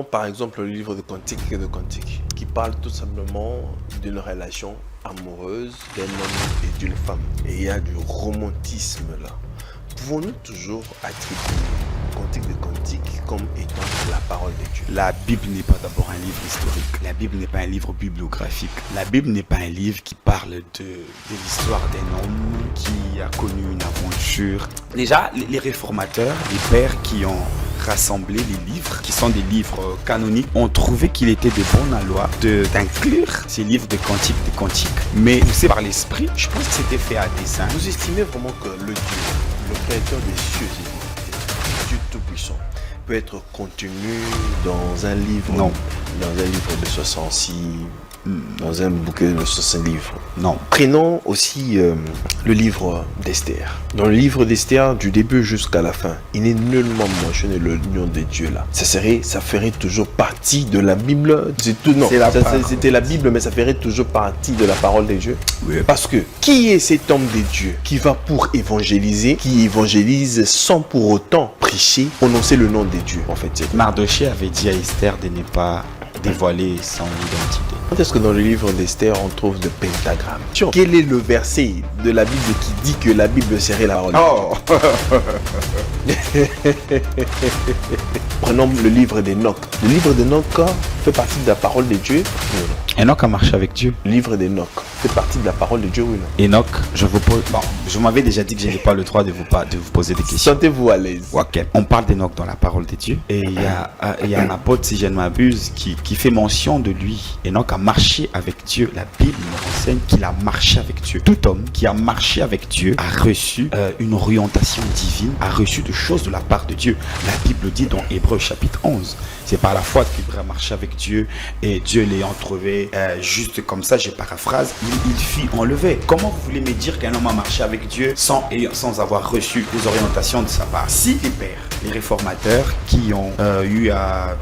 Par exemple, le livre de Cantique, qui parle tout simplement d'une relation amoureuse d'un homme et d'une femme. Et il y a du romantisme là. Pouvons-nous toujours attribuer Cantique comme étant la parole de Dieu? La Bible n'est pas d'abord un livre historique. La Bible n'est pas un livre bibliographique. La Bible n'est pas un livre qui parle de l'histoire d'un homme qui a connu une aventure. Déjà, les réformateurs, les pères qui ont rassemblé les livres, qui sont des livres canoniques, ont trouvé qu'il était de bonne loi d'inclure ces livres de cantiques. Mais poussé par l'esprit, je pense que c'était fait à dessein. Vous estimez vraiment que le Dieu, le créateur des cieux et des terres, Dieu tout-puissant, peut être contenu dans un livre? Non. Dans un livre de 66, dans un bouquet de 60 livres? Non. Prenons aussi le livre d'Esther. Dans le livre d'Esther, du début jusqu'à la fin, il n'est nullement mentionné le nom de Dieu là. Ça ferait toujours partie de la Bible. C'était la Bible, mais ça ferait toujours partie de la parole de Dieu. Oui. Parce que qui est cet homme de Dieu qui va pour évangéliser, qui évangélise sans pour autant prêcher, prononcer le nom de Dieu en fait? Mardochée avait dit à Esther de ne pas dévoiler son identité. Quand est-ce que dans le livre d'Esther on trouve le pentagramme? Quel est le verset de la Bible qui dit que la Bible serait la parole? Oh. Prenons le livre d'Enoch. Le livre d'Enoch fait partie de la parole de Dieu? Oui ou non? Enoch a marché avec Dieu. Le livre d'Enoch fait partie de la parole de Dieu? Oui ou non? Enoch, je vous pose. Bon, je m'avais déjà dit que je n'ai pas le droit de vous poser des questions. Sentez-vous à l'aise. Ok. On parle d'Enoch dans la parole de Dieu. Et il y a un apôtre, si je ne m'abuse, qui fait mention de lui. Enoch a marché avec Dieu. La Bible nous renseigne qu'il a marché avec Dieu. Tout homme qui a marché avec Dieu a reçu une orientation divine, a reçu des choses de la part de Dieu. La Bible dit dans Hébreux chapitre 11, c'est par la foi qu'Ibrahim a marché avec Dieu et Dieu l'ayant trouvé juste comme ça, je paraphrase, il fut enlevé. Comment vous voulez me dire qu'un homme a marché avec Dieu sans avoir reçu des orientations de sa part? Si les pères, les réformateurs qui ont eu à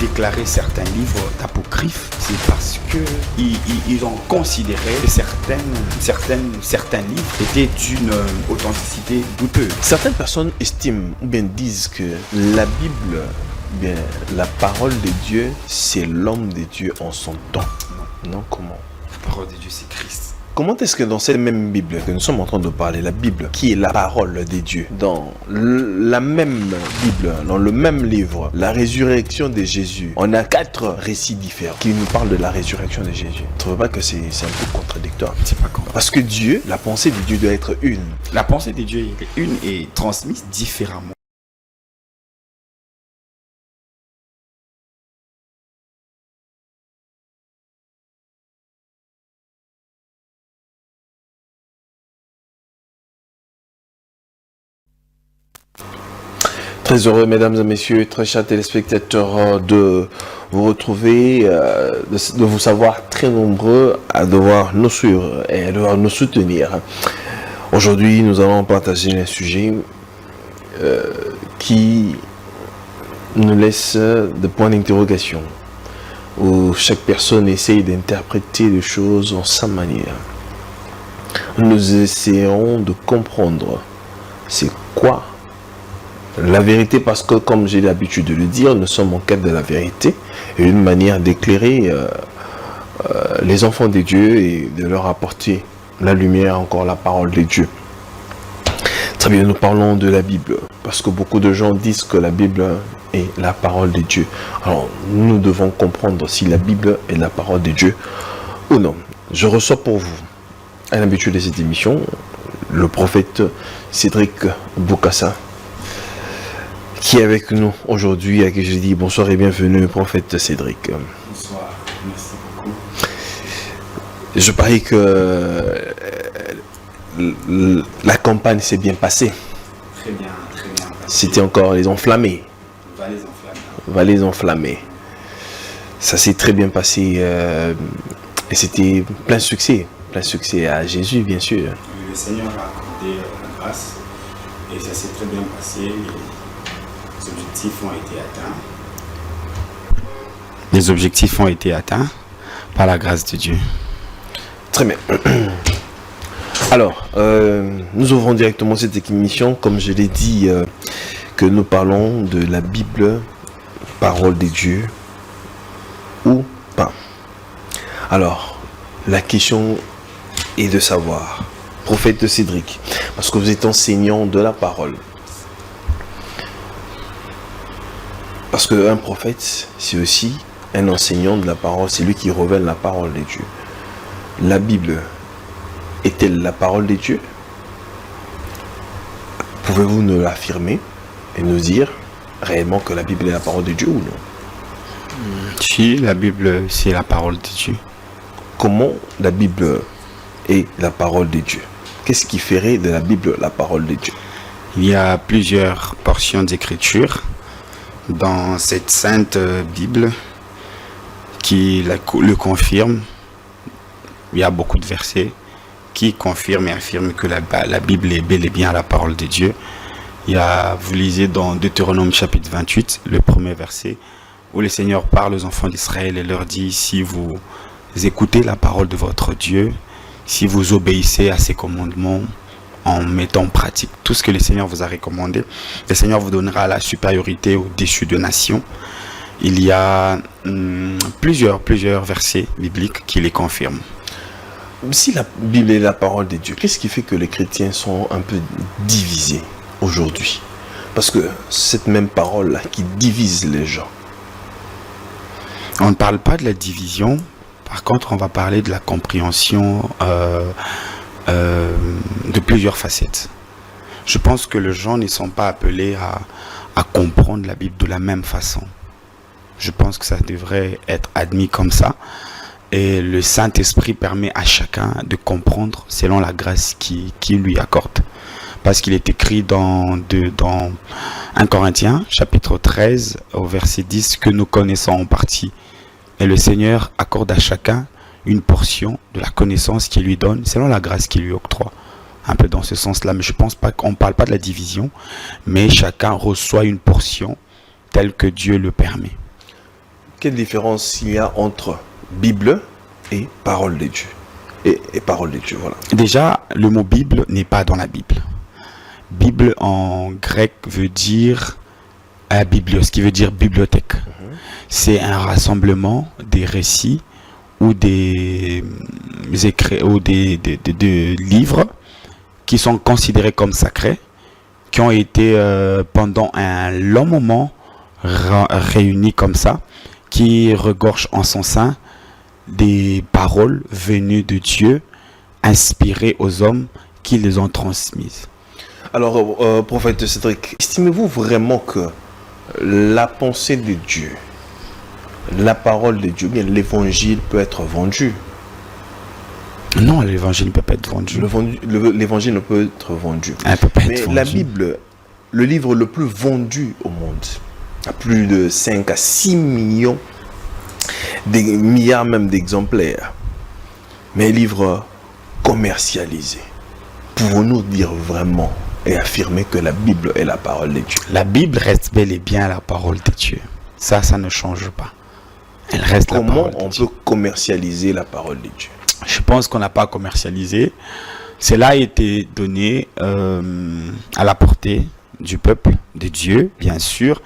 déclarer certains livres d'apocryphes, c'est parce que ils ont considéré que certains livres étaient d'une authenticité douteuse. Certaines personnes estiment ou bien disent que la Bible, bien la parole de Dieu, c'est l'homme de Dieu en son temps. Non, comment? La parole de Dieu, c'est Christ. Comment est-ce que dans cette même Bible que nous sommes en train de parler, la Bible qui est la parole de Dieu, dans la même Bible, dans le même livre, la résurrection de Jésus, on a 4 récits différents qui nous parlent de la résurrection de Jésus? Tu ne trouves pas que c'est un peu contradictoire? C'est pas correct. Parce que Dieu, la pensée de Dieu doit être une. La pensée de Dieu est une et transmise différemment. Très heureux, mesdames et messieurs, très chers téléspectateurs, de vous retrouver, de vous savoir très nombreux à devoir nous suivre et à devoir nous soutenir. Aujourd'hui, nous allons partager un sujet qui nous laisse des points d'interrogation, où chaque personne essaye d'interpréter les choses en sa manière. Nous essayons de comprendre c'est quoi la vérité, parce que comme j'ai l'habitude de le dire, nous sommes en quête de la vérité et une manière d'éclairer les enfants de Dieu et de leur apporter la lumière, encore la parole de Dieu. Très bien, nous parlons de la Bible parce que beaucoup de gens disent que la Bible est la parole de Dieu. Alors nous devons comprendre si la Bible est la parole de Dieu ou non. Je reçois pour vous, à l'habitude de cette émission, le prophète Cédric Bokassa, qui est avec nous aujourd'hui, à qui je dis bonsoir et bienvenue, prophète Cédric. Bonsoir, merci beaucoup. Je parie que la campagne s'est bien passée. Très bien passé. C'était encore les enflammés. Vallées enflammées. Ça s'est très bien passé et c'était plein succès à Jésus, bien sûr. Le Seigneur a accordé la grâce et ça s'est très bien passé. Les objectifs ont été atteints par la grâce de Dieu. Très bien. Alors, nous ouvrons directement cette émission, comme je l'ai dit, que nous parlons de la Bible parole de Dieu ou pas? Alors, la question est de savoir, prophète Cédric, parce que vous êtes enseignant de la parole. Parce qu'un prophète, c'est aussi un enseignant de la parole, c'est lui qui révèle la parole de Dieu. La Bible est-elle la parole de Dieu? Pouvez-vous nous l'affirmer et nous dire réellement que la Bible est la parole de Dieu ou non? Si, la Bible, c'est la parole de Dieu. Comment la Bible est la parole de Dieu? Qu'est-ce qui ferait de la Bible la parole de Dieu? Il y a plusieurs portions d'écriture dans cette sainte Bible qui le confirment. Il y a beaucoup de versets qui confirment et affirment que la Bible est bel et bien la parole de Dieu. Vous lisez dans Deutéronome chapitre 28, le premier verset, où le Seigneur parle aux enfants d'Israël et leur dit: si vous écoutez la parole de votre Dieu, si vous obéissez à ses commandements, en mettant en pratique tout ce que le Seigneur vous a recommandé, le Seigneur vous donnera la supériorité au-dessus de nations. Il y a plusieurs versets bibliques qui les confirment. Si la Bible est la parole de Dieu, qu'est-ce qui fait que les chrétiens sont un peu divisés aujourd'hui? Parce que cette même parole-là qui divise les gens. On ne parle pas de la division, par contre on va parler de la compréhension de plusieurs facettes. Je pense que les gens ne sont pas appelés à comprendre la Bible de la même façon. Je pense que ça devrait être admis comme ça. Et le Saint-Esprit permet à chacun de comprendre selon la grâce qui lui accorde. Parce qu'il est écrit dans 1 Corinthiens, chapitre 13, au verset 10, que nous connaissons en partie. Et le Seigneur accorde à chacun une portion de la connaissance qu'il lui donne, selon la grâce qu'il lui octroie. Un peu dans ce sens-là, mais je pense pas qu'on ne parle pas de la division, mais chacun reçoit une portion telle que Dieu le permet. Quelle différence il y a entre Bible et parole de Dieu? Et parole de Dieu, voilà. Déjà, le mot Bible n'est pas dans la Bible. Bible en grec veut dire biblios, ce qui veut dire bibliothèque. C'est un rassemblement des récits ou des écrits ou des livres qui sont considérés comme sacrés, qui ont été pendant un long moment réunis comme ça, qui regorgent en son sein des paroles venues de Dieu, inspirées aux hommes qui les ont transmises. Alors, prophète Cédric, estimez-vous vraiment que la pensée de Dieu, la parole de Dieu, bien l'évangile peut être vendu? Non, l'évangile ne peut pas être vendu. L'évangile ne peut être vendu. Elle peut pas être Mais vendue. la Bible, le livre le plus vendu au monde, à plus de 5 à 6 millions, des milliards même d'exemplaires, mais un livre commercialisé. Pouvons-nous dire vraiment et affirmer que la Bible est la parole de Dieu? La Bible reste bel et bien la parole de Dieu. Ça ne change pas. Elle reste la Comment parole de on Dieu. peut commercialiser la parole de Dieu? Je pense qu'on n'a pas commercialisé. Cela a été donné à la portée du peuple de Dieu, bien sûr.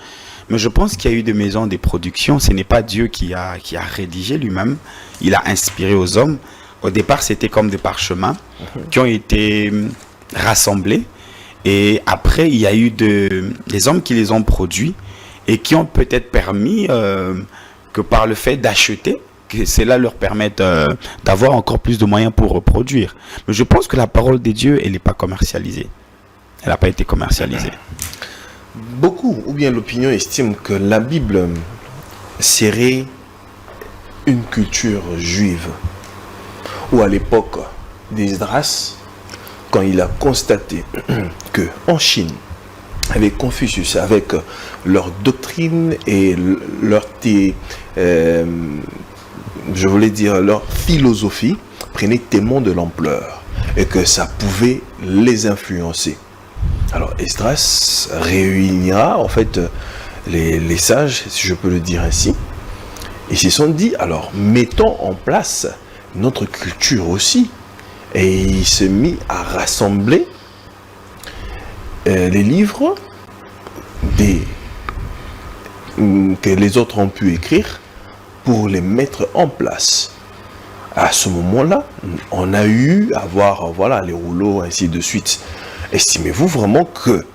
Mais je pense qu'il y a eu des maisons de production. Ce n'est pas Dieu qui a rédigé lui-même. Il a inspiré aux hommes. Au départ, c'était comme des parchemins qui ont été rassemblés. Et après, il y a eu des hommes qui les ont produits et qui ont peut-être permis que par le fait d'acheter, que cela leur permette d'avoir encore plus de moyens pour reproduire. Mais je pense que la parole de Dieu, elle n'est pas commercialisée. Elle n'a pas été commercialisée. Beaucoup, ou bien l'opinion estime que la Bible serait une culture juive. Ou à l'époque d'Esdras, quand il a constaté que en Chine, avec Confucius, avec leur doctrine et leur philosophie, prenait tellement de l'ampleur et que ça pouvait les influencer. Alors Esdras réunira en fait les sages, si je peux le dire ainsi, et ils se sont dit, alors mettons en place notre culture aussi. Et il se mit à rassembler les livres des que les autres ont pu écrire pour les mettre en place. À ce moment-là, on a eu à voir voilà, les rouleaux, ainsi de suite. Estimez-vous vraiment que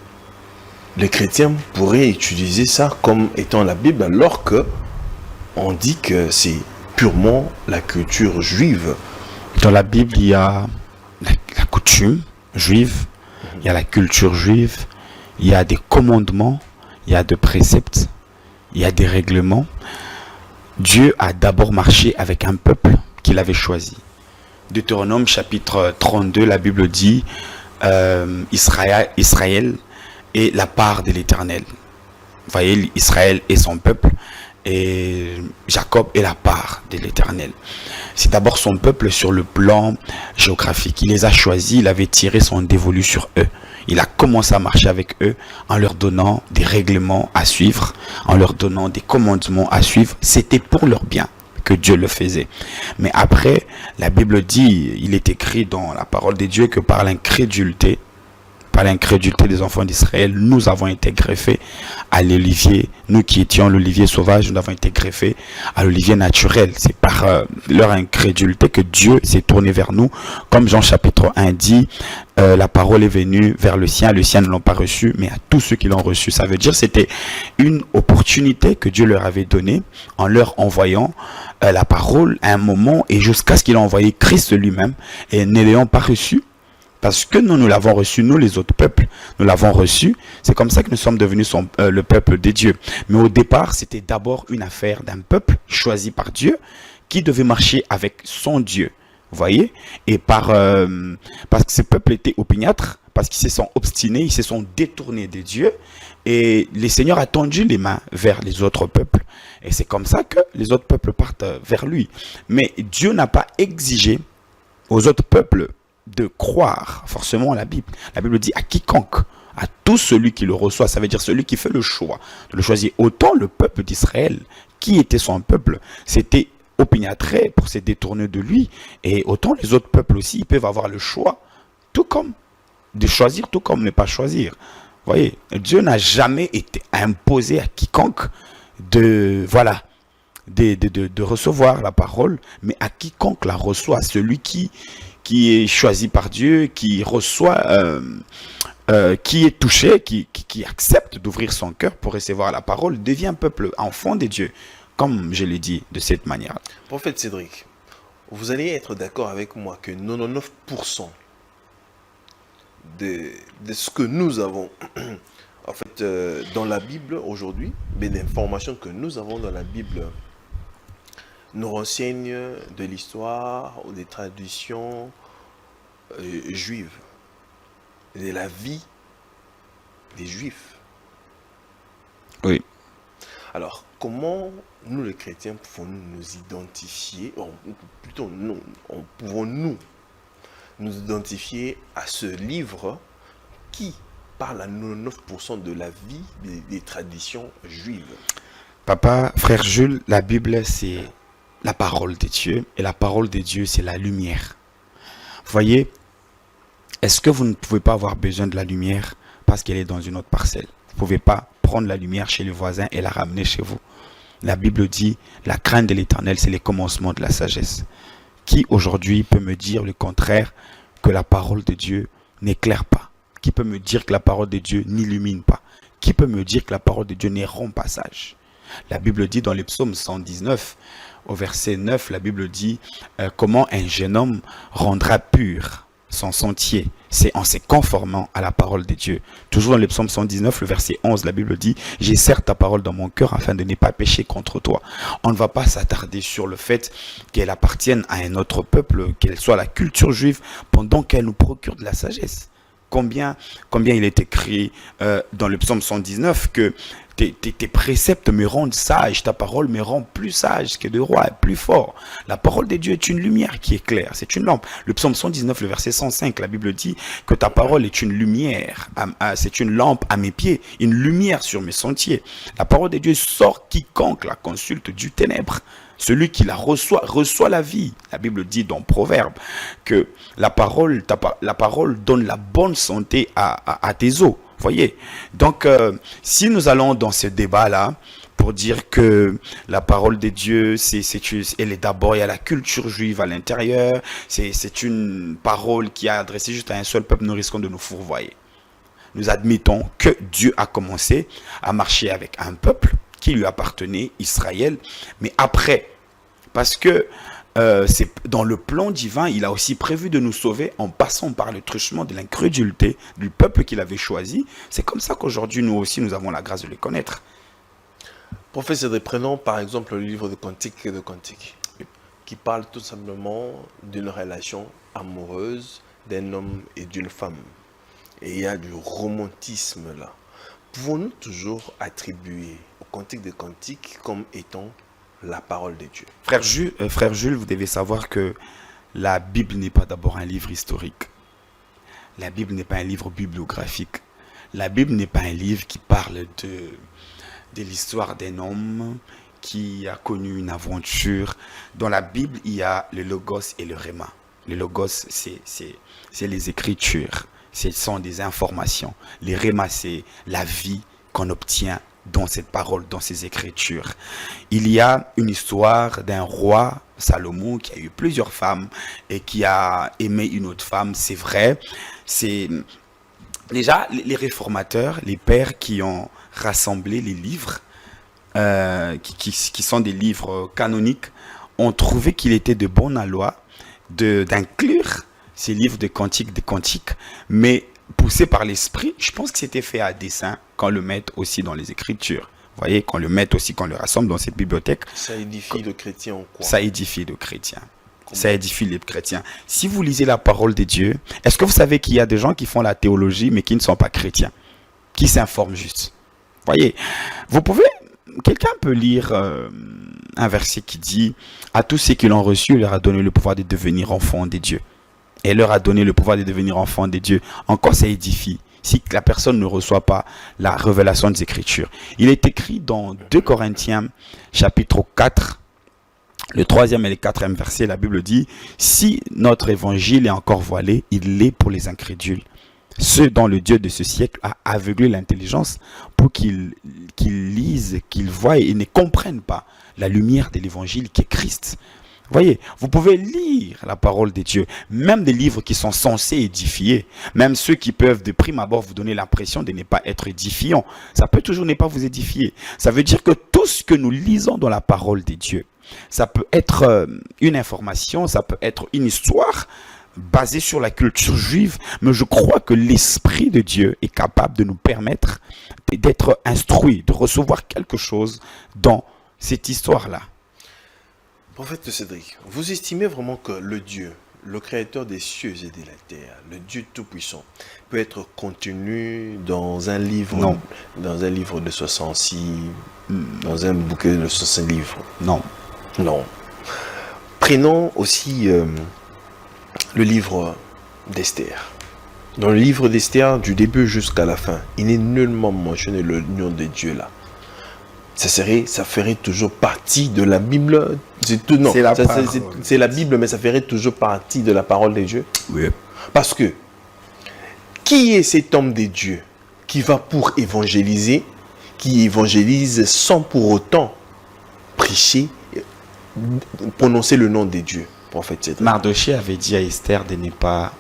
les chrétiens pourraient utiliser ça comme étant la Bible alors que on dit que c'est purement la culture juive? Dans la Bible, il y a la coutume juive, il y a la culture juive, il y a des commandements, il y a des préceptes, il y a des règlements. Dieu a d'abord marché avec un peuple qu'il avait choisi. Deutéronome chapitre 32, la Bible dit Israël est la part de l'Éternel. Vous voyez, Israël est son peuple et Jacob est la part de l'Éternel. C'est d'abord son peuple sur le plan géographique. Il les a choisis, il avait tiré son dévolu sur eux. Il a commencé à marcher avec eux en leur donnant des règlements à suivre, en leur donnant des commandements à suivre. C'était pour leur bien que Dieu le faisait. Mais après, la Bible dit, il est écrit dans la parole de Dieu que par l'incrédulité des enfants d'Israël, nous avons été greffés à l'olivier. Nous qui étions l'olivier sauvage, nous avons été greffés à l'olivier naturel. C'est par leur incrédulité que Dieu s'est tourné vers nous. Comme Jean chapitre 1 dit, la parole est venue vers le sien ne l'ont pas reçue, mais à tous ceux qui l'ont reçu. Ça veut dire que c'était une opportunité que Dieu leur avait donnée en leur envoyant la parole à un moment et jusqu'à ce qu'il ait envoyé Christ lui-même et ne l'ayant pas reçu. Parce que nous l'avons reçu, nous les autres peuples, nous l'avons reçu. C'est comme ça que nous sommes devenus le peuple de Dieu. Mais au départ, c'était d'abord une affaire d'un peuple choisi par Dieu qui devait marcher avec son Dieu. Vous voyez? Et parce que ce peuple était opiniâtre, parce qu'ils se sont obstinés, ils se sont détournés de Dieu. Et le Seigneur a tendu les mains vers les autres peuples. Et c'est comme ça que les autres peuples partent vers lui. Mais Dieu n'a pas exigé aux autres peuples de croire forcément la Bible. La Bible dit à quiconque, à tout celui qui le reçoit, ça veut dire celui qui fait le choix de le choisir. Autant le peuple d'Israël, qui était son peuple, c'était opiniâtré pour se détourner de lui, et autant les autres peuples aussi, ils peuvent avoir le choix, tout comme de choisir, tout comme ne pas choisir. Vous voyez, Dieu n'a jamais été imposé à quiconque de recevoir la parole, mais à quiconque la reçoit, celui qui est choisi par Dieu, qui reçoit, qui est touché, qui accepte d'ouvrir son cœur pour recevoir la parole, devient peuple, enfant de Dieu, comme je l'ai dit de cette manière. Prophète Cédric, vous allez être d'accord avec moi que 99% de ce que nous avons en fait dans la Bible aujourd'hui, mais l'information que nous avons dans la Bible nous renseigne de l'histoire ou des traditions juives, de la vie des Juifs. Oui. Alors, comment nous les chrétiens pouvons-nous nous identifier, pouvons-nous nous identifier à ce livre qui parle à 99% de la vie des traditions juives? Papa, frère Jules, la Bible c'est la parole de Dieu et la parole de Dieu c'est la lumière. Vous voyez, est-ce que vous ne pouvez pas avoir besoin de la lumière parce qu'elle est dans une autre parcelle? Vous ne pouvez pas prendre la lumière chez le voisin et la ramener chez vous. La Bible dit, la crainte de l'Éternel, c'est les commencements de la sagesse. Qui aujourd'hui peut me dire le contraire, que la parole de Dieu n'éclaire pas? Qui peut me dire que la parole de Dieu n'illumine pas? Qui peut me dire que la parole de Dieu n'est rend pas sage? La Bible dit dans le psaume 119, au verset 9, la Bible dit comment un jeune homme rendra pur son sentier, c'est en se conformant à la parole de Dieu. Toujours dans le psaume 119, le verset 11, la Bible dit « J'ai serre ta parole dans mon cœur afin de ne pas pécher contre toi ». On ne va pas s'attarder sur le fait qu'elle appartienne à un autre peuple, qu'elle soit la culture juive, pendant qu'elle nous procure de la sagesse. Combien il est écrit dans le psaume 119 que tes préceptes me rendent sage, ta parole me rend plus sage que de roi, plus fort. La parole de Dieu est une lumière qui éclaire, c'est une lampe. Le psaume 119, le verset 105, la Bible dit que ta parole est une lumière, c'est une lampe à mes pieds, une lumière sur mes sentiers. La parole de Dieu sort quiconque la consulte du ténèbre. Celui qui la reçoit la vie. La Bible dit dans Proverbe que la parole donne la bonne santé à tes os. Voyez. Donc, si nous allons dans ce débat-là, pour dire que la parole de Dieu, elle est d'abord, il y a la culture juive à l'intérieur, c'est une parole qui est adressée juste à un seul peuple, nous risquons de nous fourvoyer. Nous admettons que Dieu a commencé à marcher avec un peuple qui lui appartenait, Israël, mais après, parce que c'est dans le plan divin, il a aussi prévu de nous sauver en passant par le truchement de l'incrédulité du peuple qu'il avait choisi. C'est comme ça qu'aujourd'hui, nous aussi, nous avons la grâce de les connaître. Professeur, prenons par exemple le livre de Cantique et de Cantique, qui parle tout simplement d'une relation amoureuse d'un homme et d'une femme. Et il y a du romantisme là. Pouvons-nous toujours attribuer au Cantique de Cantique comme étant la parole de Dieu? Frère Jules, vous devez savoir que la Bible n'est pas d'abord un livre historique. La Bible n'est pas un livre bibliographique. La Bible n'est pas un livre qui parle de l'histoire d'un homme qui a connu une aventure. Dans la Bible, il y a le Logos et le Réma. Le Logos, c'est les Écritures. Ce sont des informations. Le Réma, c'est la vie qu'on obtient dans cette parole, dans ces Écritures. Il y a une histoire d'un roi, Salomon, qui a eu plusieurs femmes et qui a aimé une autre femme. C'est vrai. C'est déjà les réformateurs, les pères qui ont rassemblé les livres, qui sont des livres canoniques, ont trouvé qu'il était de bonne loi d'inclure ces livres de cantiques, mais poussés par l'esprit. Je pense que c'était fait à dessein qu'on le mette aussi dans les Écritures. Vous voyez, qu'on le mette aussi, qu'on le rassemble dans cette bibliothèque. Ça édifie le chrétien en quoi? Ça édifie le chrétien. Ça édifie les chrétiens. Si vous lisez la parole de Dieu, est-ce que vous savez qu'il y a des gens qui font la théologie mais qui ne sont pas chrétiens, qui s'informent juste? Voyez, quelqu'un peut lire un verset qui dit « À tous ceux qui l'ont reçu, il leur a donné le pouvoir de devenir enfants de Dieu. » Et leur a donné le pouvoir de devenir enfants de Dieu. Encore, ça édifie si la personne ne reçoit pas la révélation des Écritures. Il est écrit dans 2 Corinthiens, chapitre 4, le 3e et le 4e verset, la Bible dit « Si notre évangile est encore voilé, il l'est pour les incrédules. Ceux dont le Dieu de ce siècle a aveuglé l'intelligence pour qu'ils lisent, qu'ils voient et ne comprennent pas la lumière de l'évangile qui est Christ. » Voyez, vous pouvez lire la parole de Dieu, même des livres qui sont censés édifier, même ceux qui peuvent de prime abord vous donner l'impression de ne pas être édifiants. Ça peut toujours ne pas vous édifier. Ça veut dire que tout ce que nous lisons dans la parole de Dieu, ça peut être une information, ça peut être une histoire basée sur la culture juive, mais je crois que l'Esprit de Dieu est capable de nous permettre d'être instruits, de recevoir quelque chose dans cette histoire-là. Prophète Cédric, vous estimez vraiment que le Dieu, le créateur des cieux et de la terre, le Dieu tout-puissant, peut être contenu dans un livre, non, dans un livre de 66, dans un bouquet de 65 livres? Non. Non. Prenons aussi le livre d'Esther. Dans le livre d'Esther, du début jusqu'à la fin, il n'est nullement mentionné le nom de Dieu là. Ça ferait toujours partie de la Bible. C'est la Bible, mais ça ferait toujours partie de la parole de Dieu. Oui. Parce que, qui est cet homme de Dieu qui va pour évangéliser, qui évangélise sans pour autant prêcher, prononcer le nom de Dieu, prophète Cédric? Mardochée avait dit à Esther de ne pas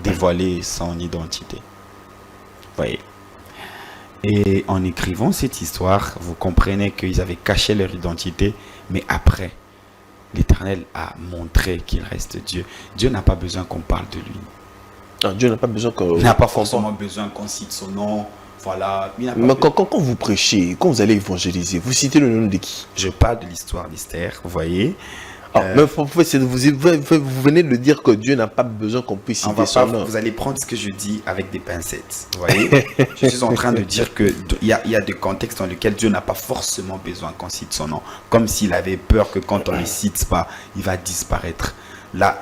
dévoiler son identité. Vous voyez. Et en écrivant cette histoire, vous comprenez qu'ils avaient caché leur identité, mais après, l'Éternel a montré qu'il reste Dieu. Dieu n'a pas besoin qu'on parle de lui. Non, Dieu n'a pas besoin qu'on... Il n'a pas forcément besoin qu'on cite son nom. Voilà. Mais quand vous prêchez, quand vous allez évangéliser, vous citez le nom de qui? Je parle de l'histoire d'Esther, vous voyez. Mais vous venez de dire que Dieu n'a pas besoin qu'on puisse citer son nom. Vous allez prendre ce que je dis avec des pincettes. Vous voyez. Je suis en train de dire qu'il y a des contextes dans lesquels Dieu n'a pas forcément besoin qu'on cite son nom. Comme s'il avait peur que quand on ne le cite pas, il va disparaître. La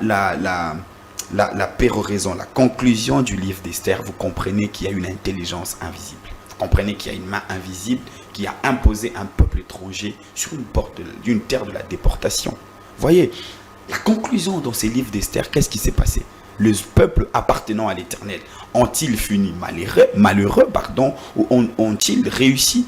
péroraison, la conclusion du livre d'Esther, vous comprenez qu'il y a une intelligence invisible. Vous comprenez qu'il y a une main invisible qui a imposé un peuple étranger sur une porte d'une terre de la déportation. Voyez, la conclusion dans ces livres d'Esther, qu'est-ce qui s'est passé? Le peuple appartenant à l'Éternel, ont-ils fini malheureux, ou ont-ils réussi,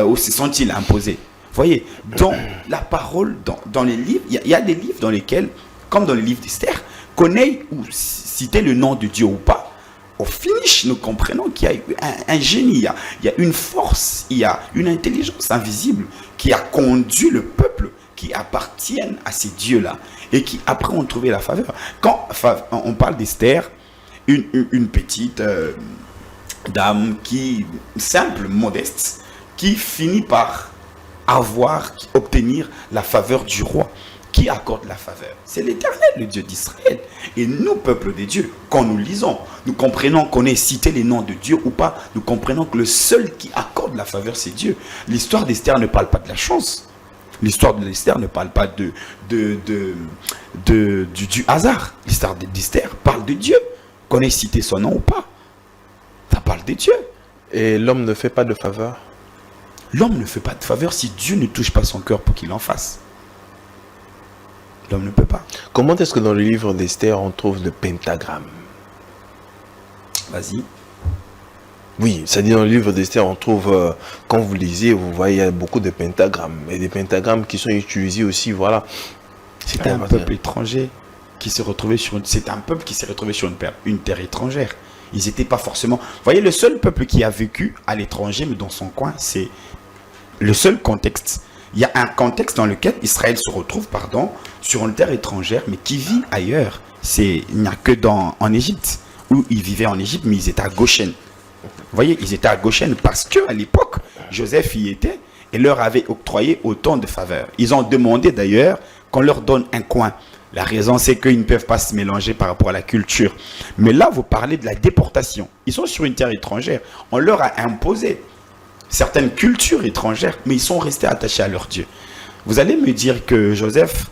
ou se sont-ils imposés? Voyez, dans la parole, dans les livres, il y a des livres dans lesquels, comme dans le livre d'Esther, qu'on ait ou citer le nom de Dieu ou pas, au finish, nous comprenons qu'il y a eu un génie, il y a une force, il y a une intelligence invisible qui a conduit le peuple qui appartiennent à ces dieux-là et qui après ont trouvé la faveur. Quand on parle d'Esther, une petite dame simple, modeste, qui finit par obtenir la faveur du roi. Qui accorde la faveur? C'est l'Éternel, le Dieu d'Israël. Et nous, peuple de Dieu, quand nous lisons, nous comprenons qu'on ait cité les noms de Dieu ou pas, nous comprenons que le seul qui accorde la faveur, c'est Dieu. L'histoire d'Esther ne parle pas de la chance. L'histoire d'Esther ne parle pas du hasard. L'histoire d'Esther parle de Dieu. Qu'on ait cité son nom ou pas, ça parle de Dieu. Et l'homme ne fait pas de faveur? L'homme ne fait pas de faveur si Dieu ne touche pas son cœur pour qu'il en fasse. L'homme ne peut pas. Comment est-ce que dans le livre d'Esther, on trouve le pentagramme? Vas-y. Oui, c'est-à-dire dans le livre d'Esther, on trouve, quand vous lisez, vous voyez, il y a beaucoup de pentagrammes. Et des pentagrammes qui sont utilisés aussi, voilà. C'était un peuple étranger qui s'est retrouvé sur c'est un peuple qui s'est retrouvé sur une terre étrangère. Ils n'étaient pas forcément... Vous voyez, le seul peuple qui a vécu à l'étranger, mais dans son coin, c'est le seul contexte. Il y a un contexte dans lequel Israël se retrouve, sur une terre étrangère, mais qui vit ailleurs. Il n'y a que en Égypte, où ils vivaient en Égypte, mais ils étaient à Goshen. Vous voyez, ils étaient à Goshen parce qu'à l'époque, Joseph y était et leur avait octroyé autant de faveurs. Ils ont demandé d'ailleurs qu'on leur donne un coin. La raison, c'est qu'ils ne peuvent pas se mélanger par rapport à la culture. Mais là, vous parlez de la déportation. Ils sont sur une terre étrangère. On leur a imposé certaines cultures étrangères, mais ils sont restés attachés à leur Dieu. Vous allez me dire que Joseph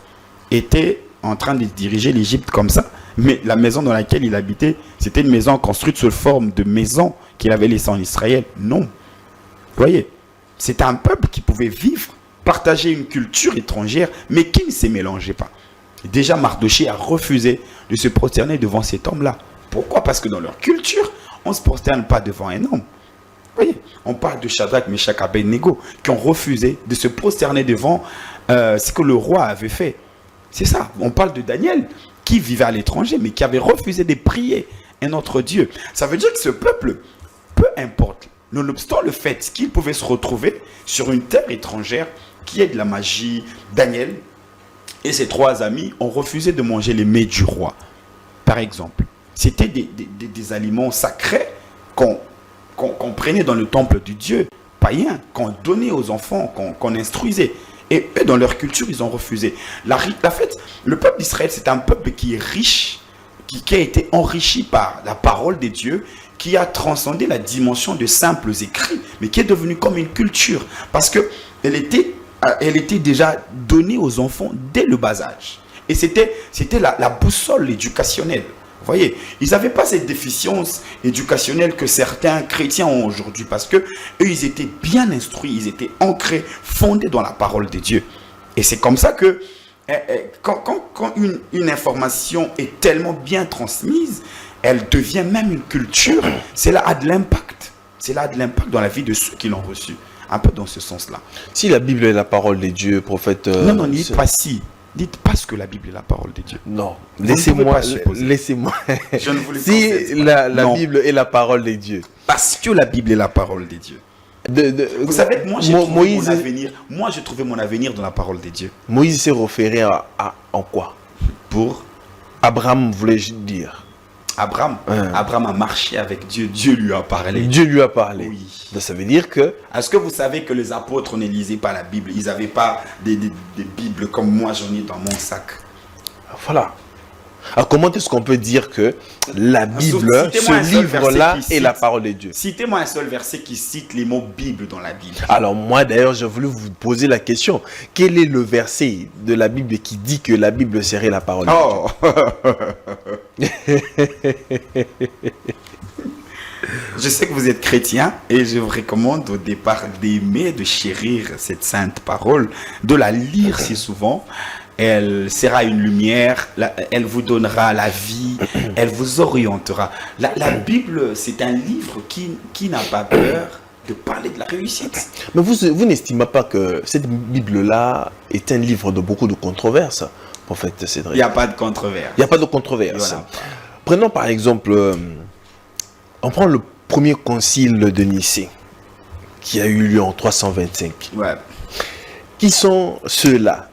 était en train de diriger l'Égypte comme ça, mais la maison dans laquelle il habitait, c'était une maison construite sous forme de maison qu'il avait laissée en Israël. Non. Vous voyez, c'était un peuple qui pouvait vivre, partager une culture étrangère, mais qui ne se mélangeait pas. Déjà, Mardochée a refusé de se prosterner devant cet homme-là. Pourquoi? Parce que dans leur culture, on ne se prosterne pas devant un homme. Vous voyez, on parle de Shadrach, Meshach, Abednego, qui ont refusé de se prosterner devant ce que le roi avait fait. C'est ça. On parle de Daniel, qui vivait à l'étranger, mais qui avait refusé de prier un autre Dieu. Ça veut dire que ce peuple, peu importe, nonobstant le fait qu'il pouvait se retrouver sur une terre étrangère, qui est de la magie, Daniel et ses 3 amis ont refusé de manger les mets du roi. Par exemple, c'était des aliments sacrés qu'on prenait dans le temple du Dieu païen, qu'on donnait aux enfants, qu'on instruisait. Et eux, dans leur culture, ils ont refusé. La fête, le peuple d'Israël, c'est un peuple qui est riche, qui a été enrichi par la parole de Dieu, qui a transcendé la dimension de simples écrits, mais qui est devenu comme une culture. Parce qu'elle était déjà donnée aux enfants dès le bas âge. Et c'était la boussole éducationnelle. Vous voyez, ils n'avaient pas cette déficience éducationnelle que certains chrétiens ont aujourd'hui, parce que eux, ils étaient bien instruits, ils étaient ancrés, fondés dans la parole de Dieu. Et c'est comme ça que quand une information est tellement bien transmise, elle devient même une culture. Cela a de l'impact. Cela a de l'impact dans la vie de ceux qui l'ont reçu. Un peu dans ce sens-là. Si la Bible est la parole de Dieu, prophète... non, dites pas si. Dites pas ce que la Bible est la parole de Dieu. Non, laissez-moi. Je ne vous le si la Bible est la parole de Dieu. Parce que la Bible est la parole de Dieu. Vous savez, moi j'ai trouvé mon avenir dans la parole de Dieu. Moïse s'est référé en quoi? Pour Abraham, voulais-je dire. Abraham a marché avec Dieu. Dieu lui a parlé. Dieu lui a parlé. Oui. Donc, ça veut dire que... Est-ce que vous savez que les apôtres ne lisaient pas la Bible? Ils n'avaient pas des Bibles comme moi j'en ai dans mon sac. Voilà. Alors comment est-ce qu'on peut dire que la Bible, ce livre-là, est la parole de Dieu? Citez-moi un seul verset qui cite les mots Bible dans la Bible. Alors moi d'ailleurs, j'ai voulu vous poser la question. Quel est le verset de la Bible qui dit que la Bible serait la parole de Dieu? Je sais que vous êtes chrétien et je vous recommande au départ d'aimer, de chérir cette sainte parole, de la lire si souvent. Elle sera une lumière, elle vous donnera la vie, elle vous orientera. La Bible, c'est un livre qui n'a pas peur de parler de la réussite. Mais vous n'estimez pas que cette Bible-là est un livre de beaucoup de controverses, prophète Cédric? Il n'y a pas de controverse. Il n'y a pas de controverse. Il y en a pas. Prenons par exemple, on prend le premier concile de Nicée, qui a eu lieu en 325. Ouais. Qui sont ceux-là?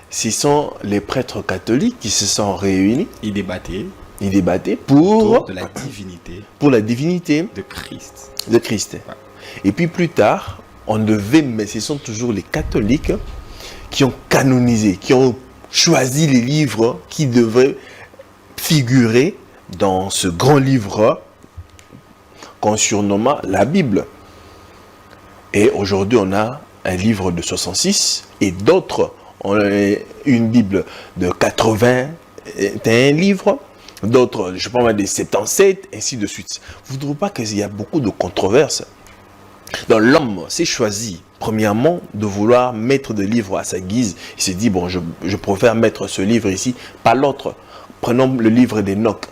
Ce sont les prêtres catholiques qui se sont réunis. Ils débattaient pour de la divinité la divinité de Christ. de Christ. Ouais. Et puis plus tard, mais ce sont toujours les catholiques qui ont canonisé, qui ont choisi les livres qui devraient figurer dans ce grand livre qu'on surnomma la Bible. Et aujourd'hui, on a un livre de 66 et d'autres ont une Bible de 81 livres, d'autres, je pense, des 77, ainsi de suite. Vous ne trouvez pas qu'il y a beaucoup de controverses? Donc l'homme s'est choisi, premièrement, de vouloir mettre des livres à sa guise. Il s'est dit, bon, je préfère mettre ce livre ici, pas l'autre. Prenons le livre d'Enoch.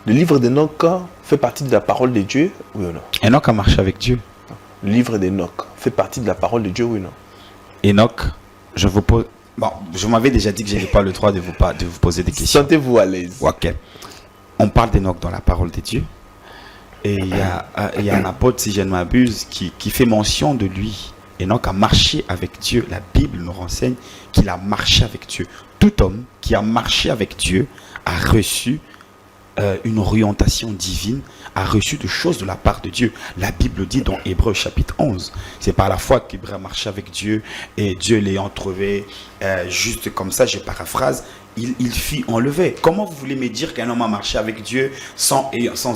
Le livre d'Enoch fait partie de la parole de Dieu, oui ou non? Enoch a marché avec Dieu. Le livre d'Enoch fait partie de la parole de Dieu, oui ou non? Enoch, je vous pose... Bon, je m'avais déjà dit que je n'ai pas le droit de vous poser des questions. Sentez-vous à l'aise. Ok. On parle d'Enoch dans la parole de Dieu. Et il y a un apôtre, si je ne m'abuse, qui fait mention de lui. Enoch a marché avec Dieu. La Bible nous renseigne qu'il a marché avec Dieu. Tout homme qui a marché avec Dieu a reçu une orientation divine, a reçu des choses de la part de Dieu. La Bible dit dans Hébreux chapitre 11, c'est par la foi qu'Hébreu marche avec Dieu et Dieu l'ayant trouvé juste comme ça, je paraphrase, il fit enlever. Comment vous voulez me dire qu'un homme a marché avec Dieu sans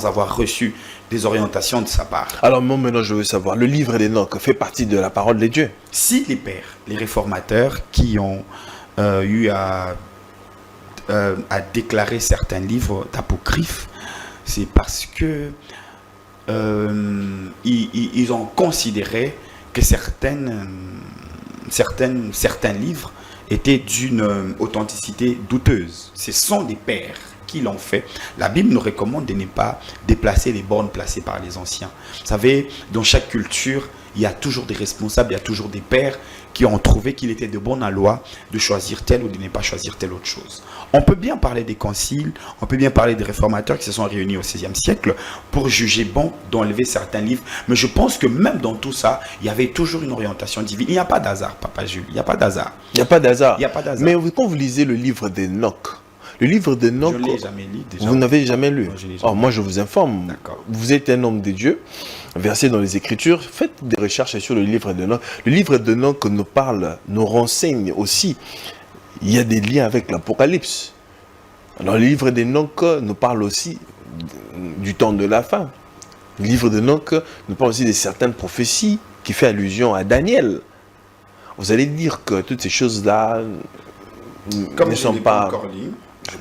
avoir reçu des orientations de sa part? Alors moi maintenant je veux savoir, le livre d'Enoch fait partie de la parole de Dieu? Si les pères, les réformateurs qui ont eu à déclarer certains livres d'apocryphes, c'est parce que ils ont considéré que certains livres étaient d'une authenticité douteuse. Ce sont des pères qui l'ont fait. La Bible nous recommande de ne pas déplacer les bornes placées par les anciens. Vous savez, dans chaque culture, il y a toujours des responsables, il y a toujours des pères qui ont trouvé qu'il était de bonne loi de choisir telle ou de ne pas choisir telle autre chose. On peut bien parler des conciles, on peut bien parler des réformateurs qui se sont réunis au XVIe siècle pour juger bon d'enlever certains livres. Mais je pense que même dans tout ça, il y avait toujours une orientation divine. Il n'y a pas d'hasard, Papa Jules. Il n'y a pas d'hasard. Il n'y a pas d'hasard. Il n'y a pas d'hasard. Mais quand vous lisez le livre d'Enoch, le livre d'Enoch, je ne l'ai jamais lu déjà. Vous n'avez jamais lu? Non, je l'ai jamais Oh, moi je vous informe. D'accord. Vous êtes un homme de Dieu, versé dans les Écritures. Faites des recherches sur le livre d'Enoch. Le livre d'Enoch nous renseigne aussi. Il y a des liens avec l'Apocalypse. Alors le livre d'Enoch nous parle aussi du temps de la fin. Le livre d'Enoch nous parle aussi de certaines prophéties qui fait allusion à Daniel. Vous allez dire que toutes ces choses-là ne sont pas...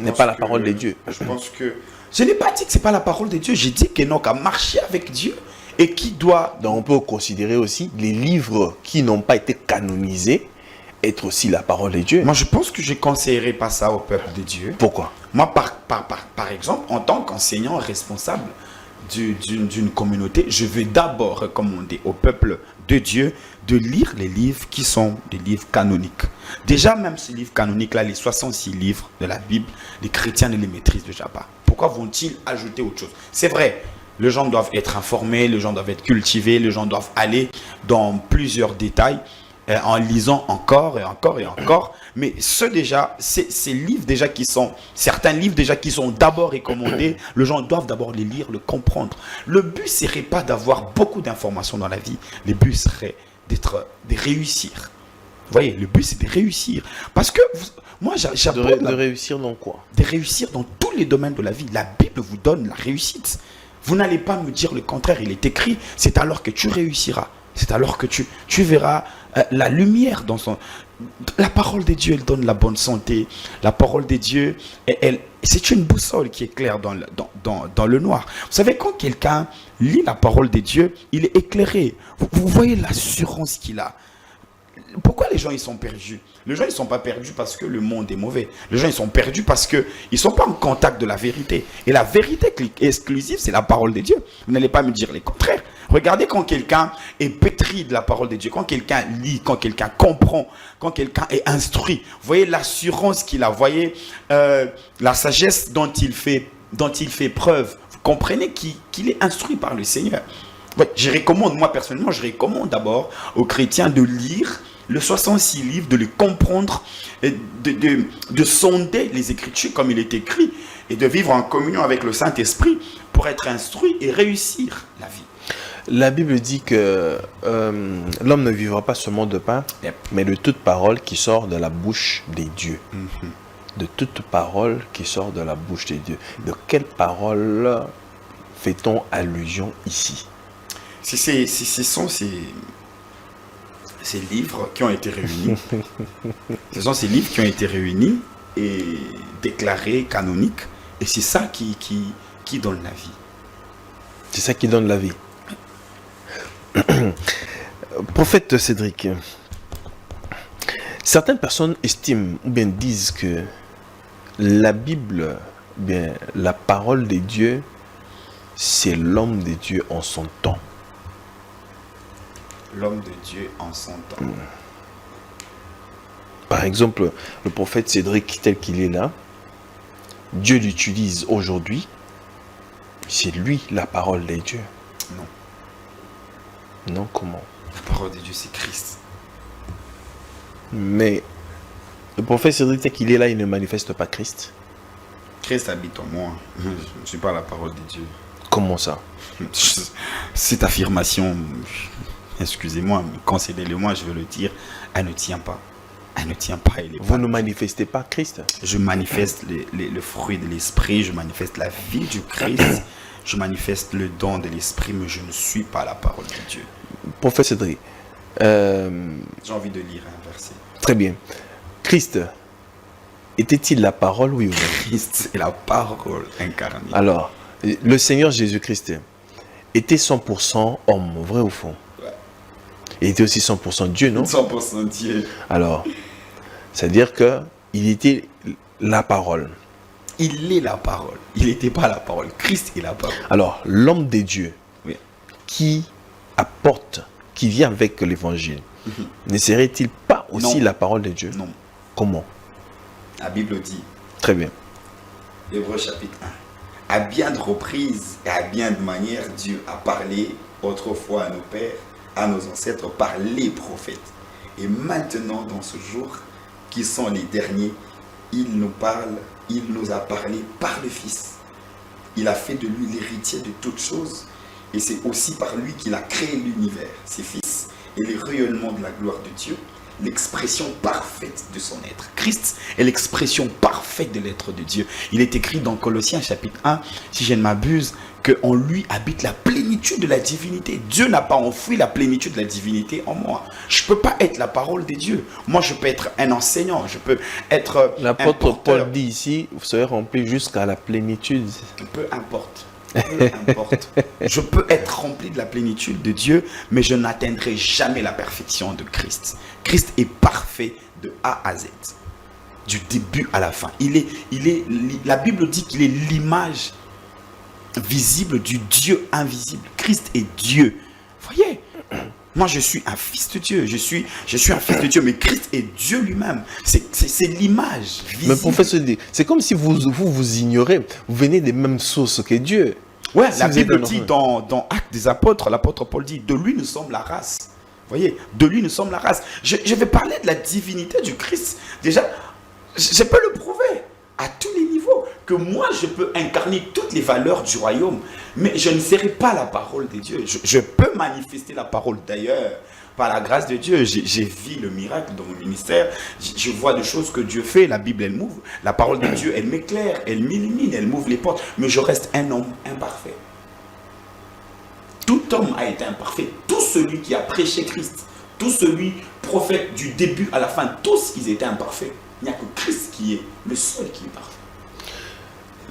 n'est pas la parole de Dieu. Je pense que... Je n'ai pas dit que ce n'est pas la parole de Dieu. J'ai dit qu'Enoch a marché avec Dieu et qui doit... Donc on peut considérer aussi les livres qui n'ont pas été canonisés être aussi la parole de Dieu. Moi, je pense que je ne conseillerais pas ça au peuple de Dieu. Pourquoi? Moi, par exemple, en tant qu'enseignant responsable d'une communauté, je vais d'abord recommander au peuple de Dieu de lire les livres qui sont des livres canoniques. Déjà, même ces livres canoniques-là, les 66 livres de la Bible, les chrétiens ne les maîtrisent déjà pas. Pourquoi vont-ils ajouter autre chose? C'est vrai, les gens doivent être informés, les gens doivent être cultivés, les gens doivent aller dans plusieurs détails en lisant encore et encore et encore. Mais ces livres déjà qui sont, certains livres déjà qui sont d'abord recommandés, les gens doivent d'abord les lire, le comprendre. Le but serait pas d'avoir beaucoup d'informations dans la vie. Le but serait de réussir. Vous voyez, le but c'est de réussir. Parce que moi j'apprends de réussir dans quoi? De réussir dans tous les domaines de la vie. La Bible vous donne la réussite. Vous n'allez pas me dire le contraire. Il est écrit, c'est alors que tu réussiras. C'est alors que tu verras la lumière dans son... La parole de Dieu, elle donne la bonne santé. La parole de Dieu, c'est une boussole qui est claire dans le noir. Vous savez, quand quelqu'un lit la parole de Dieu, il est éclairé. Vous voyez l'assurance qu'il a. Pourquoi les gens ils sont perdus? Les gens ils sont pas perdus parce que le monde est mauvais. Les gens ils sont perdus parce que ils sont pas en contact de la vérité. Et la vérité exclusive, c'est la parole de Dieu. Vous n'allez pas me dire le contraire. Regardez quand quelqu'un est pétri de la parole de Dieu, quand quelqu'un lit, quand quelqu'un comprend, quand quelqu'un est instruit. Voyez l'assurance qu'il a, voyez la sagesse dont il fait preuve. Vous comprenez qu'il est instruit par le Seigneur. Ouais, je recommande, moi personnellement, je recommande d'abord aux chrétiens de lire le 66 livres, de les comprendre, et de sonder les Écritures comme il est écrit, et de vivre en communion avec le Saint-Esprit pour être instruit et réussir la vie. La Bible dit que l'homme ne vivra pas seulement de pain, mais de toute parole qui sort de la bouche des dieux. De toute parole qui sort de la bouche des dieux. De quelle parole fait-on allusion ici? Ce sont ces livres qui ont été réunis. Ce sont ces livres qui ont été réunis et déclarés canoniques. Et c'est ça qui donne la vie. C'est ça qui donne la vie. Prophète Cédric, certaines personnes estiment ou bien disent que la Bible, bien la parole de Dieu, c'est l'homme de Dieu en son temps. L'homme de Dieu en son temps. Par exemple, le prophète Cédric tel qu'il est là, Dieu l'utilise aujourd'hui, c'est lui la parole de Dieu. Non. Non, comment? La parole de Dieu, c'est Christ. Mais le prophète Cédric tel qu'il est là, il ne manifeste pas Christ. Christ habite en moi. Je ne suis pas la parole de Dieu. Comment ça? Cette affirmation, excusez-moi, mais concédez-le-moi, je veux le dire, elle ne tient pas. Elle ne tient pas. Vous ne manifestez pas Christ. Je manifeste le fruit de l'esprit, je manifeste la vie du Christ, je manifeste le don de l'esprit, mais je ne suis pas la parole de Dieu. Prophète Cédric, j'ai envie de lire un verset. Très bien. Christ, était-il la parole, oui ou non? Christ est la parole incarnée. Alors, le Seigneur Jésus-Christ était 100% homme, vrai ou faux? Ouais. Il était aussi 100% Dieu, non? 100% Dieu. Alors, c'est-à-dire qu'il était la parole. Il est la parole. Il n'était pas la parole. Christ est la parole. Alors, l'homme des dieux, Oui. qui apporte, qui vient avec l'évangile, ne serait-il pas aussi Non. la parole de Dieu? Non. Comment? La Bible dit, Très bien. Hébreux chapitre 1, à bien de reprises et à bien de manières, Dieu a parlé autrefois à nos pères, à nos ancêtres, par les prophètes. Et maintenant, dans ce jour, qui sont les derniers, il nous parle, il nous a parlé par le Fils. Il a fait de lui l'héritier de toutes choses. Et c'est aussi par lui qu'il a créé l'univers, ses fils, et les rayonnements de la gloire de Dieu, l'expression parfaite de son être. Christ est l'expression parfaite de l'être de Dieu. Il est écrit dans Colossiens chapitre 1, si je ne m'abuse, qu'en lui habite la plénitude de la divinité. Dieu n'a pas enfoui la plénitude de la divinité en moi. Je ne peux pas être la parole de Dieu. Moi, je peux être un enseignant, je peux être L'apôtre un porteur. Paul dit ici, vous serez remplis jusqu'à la plénitude. Peu importe. Peu importe. Je peux être rempli de la plénitude de Dieu, mais je n'atteindrai jamais la perfection de Christ. Christ est parfait de A à Z, du début à la fin. La Bible dit qu'il est l'image visible du Dieu invisible. Christ est Dieu. Voyez, moi je suis un fils de Dieu. Je suis un fils de Dieu, mais Christ est Dieu lui-même. C'est l'image visible. Mais professeur, c'est comme si vous ignorez, vous venez des mêmes sources que Dieu. Ouais, Si la vous êtes Bible dans- dit dans Actes des Apôtres, l'apôtre Paul dit, de lui nous sommes la race. Vous voyez, de lui nous sommes la race. Je vais parler de la divinité du Christ. Déjà, je peux le prouver à tous les niveaux, que moi je peux incarner toutes les valeurs du royaume, mais je ne serai pas la parole de Dieu. Je peux manifester la parole d'ailleurs. Par la grâce de Dieu, j'ai vu le miracle dans mon ministère. Je vois des choses que Dieu fait. La Bible, elle m'ouvre. La parole de Dieu, elle m'éclaire, elle m'illumine, elle m'ouvre les portes. Mais je reste un homme imparfait. Tout homme a été imparfait. Tout celui qui a prêché Christ, tout celui prophète du début à la fin, tous ils étaient imparfaits. Il n'y a que Christ qui est le seul qui est parfait.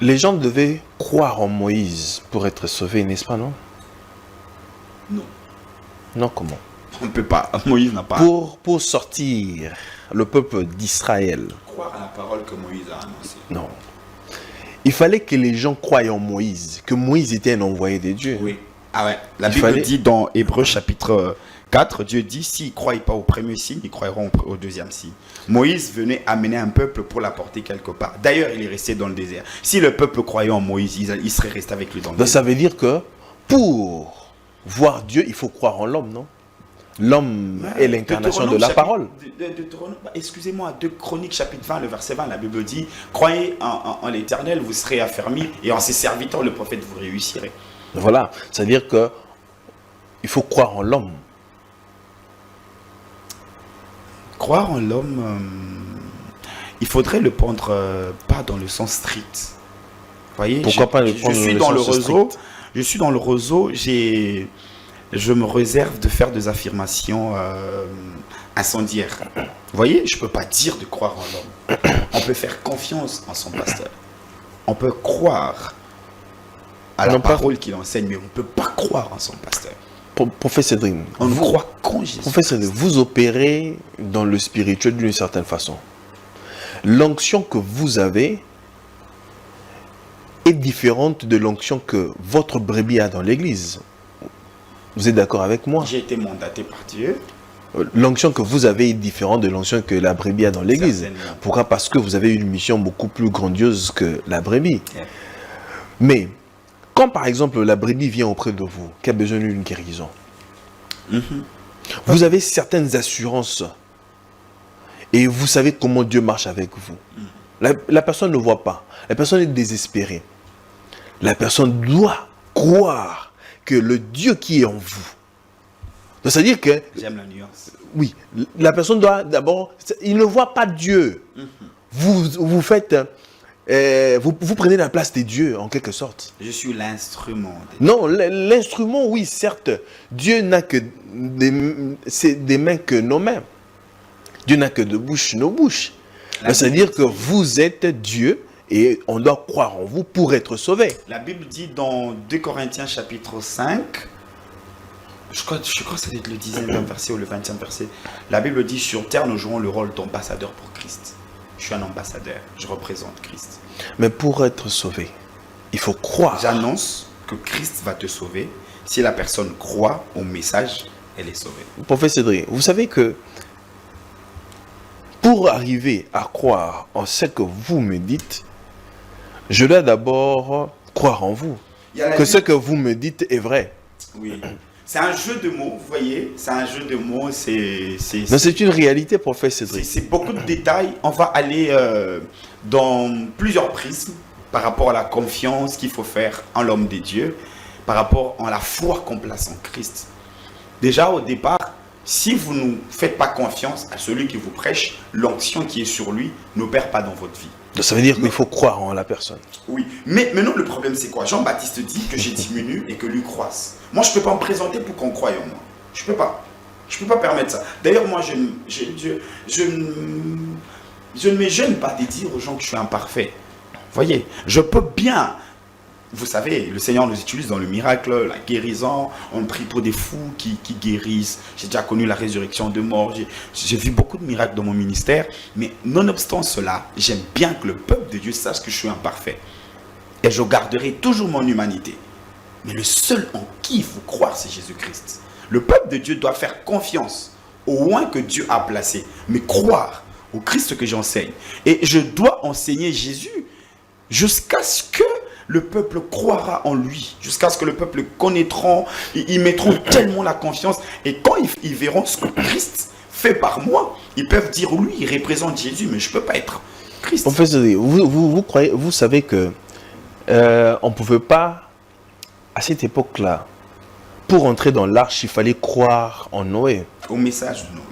Les gens devaient croire en Moïse pour être sauvés, n'est-ce pas, non? Non, Non, comment? on ne peut pas. Moïse n'a pas Pour sortir le peuple d'Israël, croire à la parole que Moïse a annoncée. non. Il fallait que les gens croient en Moïse, que Moïse était un envoyé de Dieu. Oui, Ah ouais, la Il Bible fallait- dit dans Hébreux chapitre 4, Dieu dit, s'ils ne croient pas au premier signe, ils croiront au deuxième signe. Moïse venait amener un peuple pour l'apporter quelque part. D'ailleurs, il est resté dans le désert. Si le peuple croyait en Moïse, il serait resté avec lui dans le Donc désert. ça veut dire que pour voir Dieu, il faut croire en l'homme, non? L'homme est l'incarnation de la parole. Excusez-moi, 2 Chroniques chapitre 20, le verset 20, la Bible dit, croyez en l'Éternel, vous serez affermis, et en ses serviteurs, le prophète, vous réussirez. Voilà, c'est-à-dire que il faut croire en l'homme. Croire en l'homme, il faudrait le prendre pas dans le sens strict. Vous voyez, Pourquoi pas le prendre je suis dans dans le le sens réseau, strict? je suis dans le réseau, je me réserve de faire des affirmations incendiaires. Vous voyez, je peux pas dire de croire en l'homme. On peut faire confiance en son pasteur. On peut croire à la Non, pas- parole qu'il enseigne, mais on ne peut pas croire en son pasteur. Professeur Cédric, On ne croit qu'en Jésus. Professeur Cédric, vous opérez dans le spirituel d'une certaine façon. L'onction que vous avez est différente de l'onction que votre brebis a dans l'église. Vous êtes d'accord avec moi? J'ai été mandaté par Dieu. L'onction que vous avez est différente de l'onction que la brebis a dans l'église. Certainement. Pourquoi? Parce que vous avez une mission beaucoup plus grandiose que la brebis. Yeah. Mais, quand par exemple la brebis vient auprès de vous, qui a besoin d'une guérison, vous avez certaines assurances et vous savez comment Dieu marche avec vous. La personne ne voit pas, la personne est désespérée. La personne doit croire que le Dieu qui est en vous. Donc, c'est-à-dire que, J'aime la nuance. oui, la personne doit d'abord, il ne voit pas Dieu. Vous faites, vous prenez la place des dieux en quelque sorte. Je suis l'instrument. de- Non, l'instrument, oui, certes. Dieu n'a que des mains que nos mains. Dieu n'a que de bouches nos bouches. La C'est-à-dire Bible que vous êtes Dieu et on doit croire en vous pour être sauvé. La Bible dit dans 2 Corinthiens chapitre 5, je crois que ça doit être le 19e verset ou le 20e verset. La Bible dit, sur terre, nous jouons le rôle d'ambassadeur pour Christ. Je suis un ambassadeur, je représente Christ. Mais pour être sauvé, il faut croire. J'annonce que Christ va te sauver. Si la personne croit au message, elle est sauvée. Professeur Cédric, vous savez que pour arriver à croire en ce que vous me dites, je dois d'abord croire en vous. Il y a la Que Bible- ce que vous me dites est vrai. Oui. C'est un jeu de mots, vous voyez. C'est un jeu de mots, Donc c'est une réalité, professeur Cédric. c'est beaucoup de détails. On va aller dans plusieurs prismes par rapport à la confiance qu'il faut faire en l'homme de Dieu, par rapport à la foi qu'on place en Christ. Déjà au départ, si vous ne faites pas confiance à celui qui vous prêche, l'onction qui est sur lui n'opère pas dans votre vie. Donc ça veut dire qu'il faut croire en la personne. Oui, mais maintenant le problème c'est quoi? Jean-Baptiste dit que j'ai diminue et que lui croisse. Moi je ne peux pas me présenter pour qu'on croie en moi. Je ne peux pas. Je ne peux pas permettre ça. D'ailleurs moi je ne me gêne pas de dire aux gens que je suis imparfait. Voyez, je peux bien. Vous savez, le Seigneur nous utilise dans le miracle, la guérison. On prie pour des fous qui guérissent. J'ai déjà connu la résurrection de mort. J'ai vu beaucoup de miracles dans mon ministère. Mais nonobstant cela, j'aime bien que le peuple de Dieu sache que je suis imparfait. Et je garderai toujours mon humanité. Mais le seul en qui il faut croire, c'est Jésus-Christ. Le peuple de Dieu doit faire confiance au oint que Dieu a placé. Mais croire au Christ que j'enseigne. Et je dois enseigner Jésus jusqu'à ce que le peuple croira en lui, jusqu'à ce que le peuple connaîtront, ils mettront tellement la confiance, et quand ils verront ce que Christ fait par moi, ils peuvent dire oui, il représente Jésus, mais je ne peux pas être Christ. Professeur Cédric, vous croyez, vous savez que on ne pouvait pas, à cette époque-là, pour entrer dans l'arche, il fallait croire en Noé. Au message de Noé.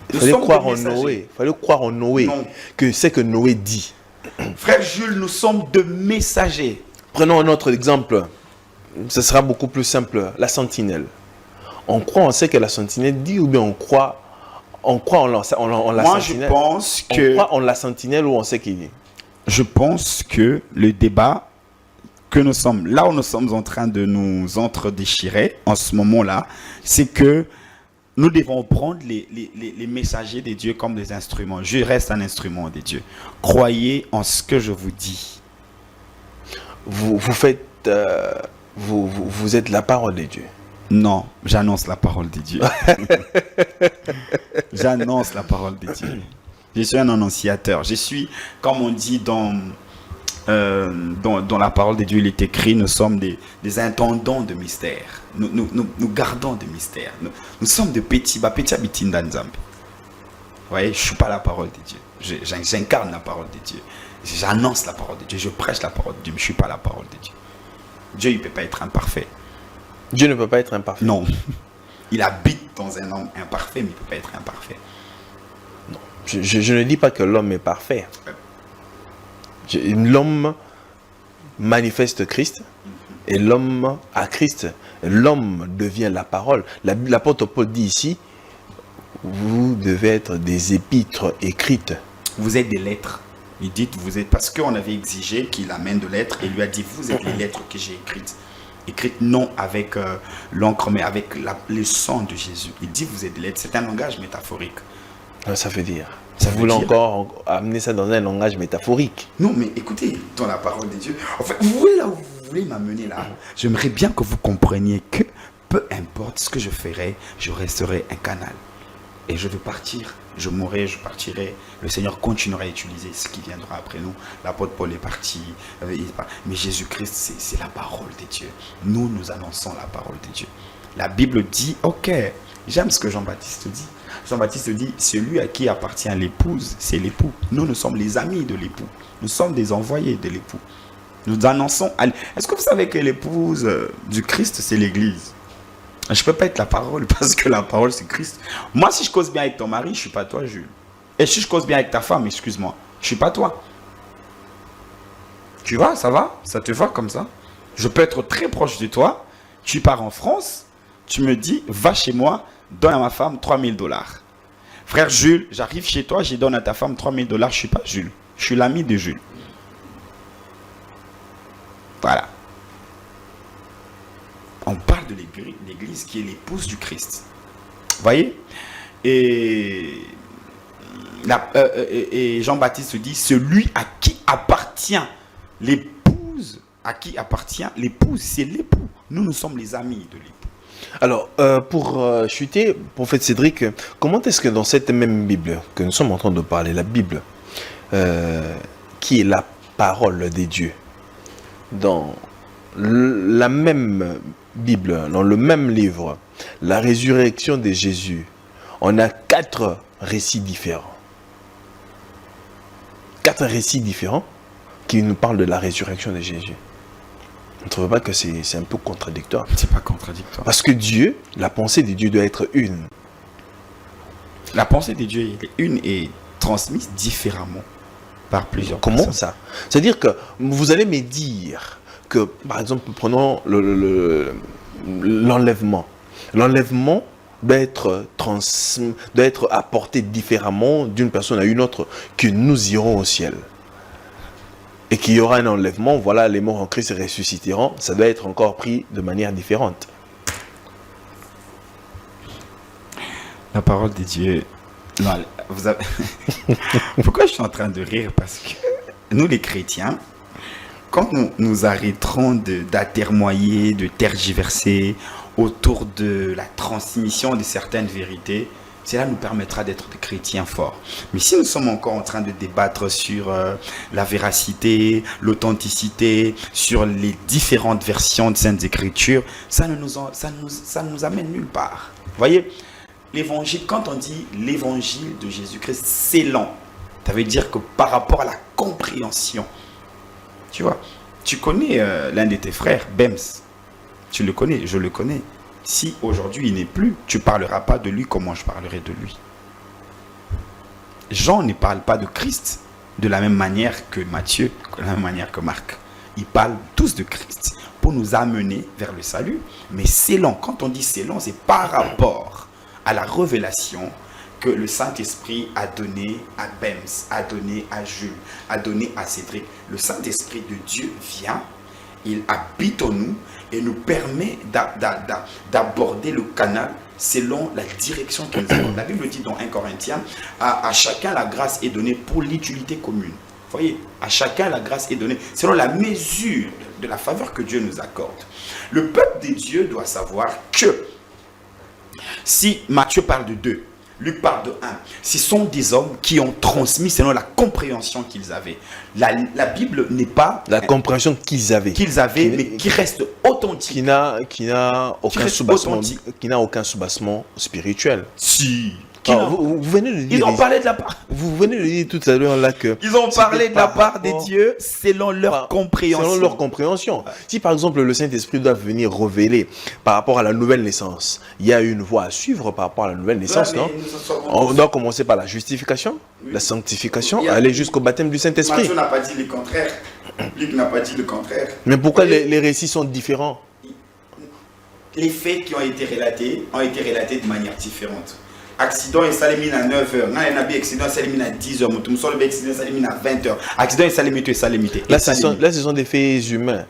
Il Nous fallait sommes croire des en messagers. Noé. Il fallait croire en Noé. Non. Que c'est que Noé dit. Frère Jules, nous sommes de messagers. Prenons un autre exemple. Ce sera beaucoup plus simple. La sentinelle. On croit en ce que la sentinelle dit ou bien on croit en la Moi, je sentinelle. pense On que... croit en la sentinelle ou on sait qu'il dit. Je pense que le débat que nous sommes, là où nous sommes en train de nous entre-déchirer en ce moment-là, c'est que nous devons prendre les messagers de Dieu comme des instruments. Je reste un instrument de Dieu. Croyez en ce que je vous dis. Vous faites vous êtes la parole de Dieu. Non, j'annonce la parole de Dieu. J'annonce la parole de Dieu. Je suis un annonciateur. Je suis, comme on dit dans la parole de Dieu, il est écrit, nous sommes des intendants de mystère. Nous gardons de mystère. Nous sommes de petits habitin dans Nzambe. Vous voyez, je ne suis pas la parole de Dieu. J'incarne la parole de Dieu. J'annonce la parole de Dieu. Je prêche la parole de Dieu, mais je ne suis pas la parole de Dieu. Dieu, il ne peut pas être imparfait. Dieu ne peut pas être imparfait. Non. Il habite dans un homme imparfait, mais il ne peut pas être imparfait. Non. Je ne dis pas que l'homme est parfait. L'homme manifeste Christ et l'homme a Christ. L'homme devient la parole. L'apôtre Paul dit ici, vous devez être des épîtres écrites. Vous êtes des lettres. Il dit, vous êtes, parce qu'on avait exigé qu'il amène de lettres, et il lui a dit, vous êtes les lettres que j'ai écrites. Écrites non avec l'encre, mais avec le sang de Jésus. Il dit, vous êtes des lettres. C'est un langage métaphorique. Ça veut dire. Vous voulez encore amener ça dans un langage métaphorique. Non, mais écoutez, dans la parole de Dieu, en fait, vous voyez là où vous voulez m'amener là. J'aimerais bien que vous compreniez que peu importe ce que je ferai, je resterai un canal. Et je vais partir, je mourrai, je partirai. Le Seigneur continuera à utiliser ce qui viendra après nous. L'apôtre Paul est parti. Mais Jésus-Christ, c'est la parole de Dieu. Nous annonçons la parole de Dieu. La Bible dit, ok, j'aime ce que Jean-Baptiste dit. Jean-Baptiste dit, celui à qui appartient l'épouse, c'est l'époux. Nous sommes les amis de l'époux. Nous sommes des envoyés de l'époux. Nous annonçons. Est-ce que vous savez que l'épouse du Christ, c'est l'Église? Je ne peux pas être la parole parce que la parole, c'est Christ. Moi, si je cause bien avec ton mari, je ne suis pas toi, Jules. Et si je cause bien avec ta femme, excuse-moi, je ne suis pas toi. Tu vois, ça va? Ça te va comme ça? Je peux être très proche de toi. Tu pars en France, tu me dis, va chez moi, donne à ma femme 3000 $. Frère Jules, j'arrive chez toi, je donne à ta femme 3000 $. Je ne suis pas Jules. Je suis l'ami de Jules. Voilà. On parle de l'Église qui est l'épouse du Christ. Vous voyez? Et Jean-Baptiste dit, celui à qui appartient l'épouse, c'est l'époux. Nous sommes les amis de l'époux. Alors, pour chuter, prophète Cédric, comment est-ce que dans cette même Bible que nous sommes en train de parler, la Bible, qui est la parole des dieux, dans la même Bible, dans le même livre, la résurrection de Jésus, on a 4 récits différents. 4 récits différents qui nous parlent de la résurrection de Jésus. On ne trouve pas que c'est un peu contradictoire? C'est pas contradictoire. Parce que Dieu, la pensée de Dieu doit être une. La pensée de Dieu est une et transmise différemment par plusieurs Comment personnes. ça? C'est-à-dire que vous allez me dire que, par exemple, prenons l'enlèvement. L'enlèvement doit être apporté différemment d'une personne à une autre, que nous irons au ciel. Et qu'il y aura un enlèvement, voilà, les morts en Christ ressusciteront, ça doit être encore pris de manière différente. La parole de Dieu... Non, vous avez... Pourquoi je suis en train de rire? Parce que nous, les chrétiens, quand nous arrêterons d'atermoyer, de tergiverser autour de la transmission de certaines vérités, cela nous permettra d'être des chrétiens forts. Mais si nous sommes encore en train de débattre sur la véracité, l'authenticité, sur les différentes versions de Saintes Écritures, ça ne nous amène nulle part. Vous voyez, l'évangile, quand on dit l'évangile de Jésus-Christ, c'est lent. Ça veut dire que par rapport à la compréhension, tu vois, tu connais l'un de tes frères, Bems. Tu le connais, je le connais. Si aujourd'hui il n'est plus, tu ne parleras pas de lui comme moi je parlerai de lui. Jean ne parle pas de Christ de la même manière que Matthieu, de la même manière que Marc. Ils parlent tous de Christ pour nous amener vers le salut. Mais c'est lent. Quand on dit c'est lent, c'est par rapport à la révélation que le Saint-Esprit a donné à Bems, a donné à Jules, a donné à Cédric. Le Saint-Esprit de Dieu vient, il habite en nous et nous permet d'aborder le canal selon la direction que nous avons. La Bible dit dans 1 Corinthiens, à chacun la grâce est donnée pour l'utilité commune. Voyez, à chacun la grâce est donnée selon la mesure de la faveur que Dieu nous accorde. Le peuple de Dieu doit savoir que si Matthieu parle de 2, Luc parle de 1, ce sont des hommes qui ont transmis selon la compréhension qu'ils avaient. La Bible n'est pas La compréhension qu'ils avaient. Mais qui reste authentique. Qui n'a aucun reste soubassement, authentique. qui n'a aucun soubassement spirituel. Si. Vous venez de dire. Ils ont parlé de la part. Vous venez de dire tout à l'heure là que. Ils ont parlé c'était de la par part des rapport- dieux selon leur compréhension. Selon leur compréhension. Si par exemple le Saint-Esprit doit venir révéler par rapport à la nouvelle naissance, il y a une voie à suivre par rapport à la nouvelle naissance, Ouais, non? mais nous en sommes- On doit commencer par la justification, la sanctification, Il y a- aller jusqu'au baptême du Saint-Esprit. Matthieu n'a pas dit le contraire. Luc n'a pas dit le contraire. Mais pourquoi Voyez, les récits sont différents? les faits qui ont été relatés de manière différente. Accident et salimine à 9h. Non, il y a un accident et salimine à 10h. Moutoum sol accident et salimine à 20h. Accident et salimite et salimite. Là, ce sont des faits humains.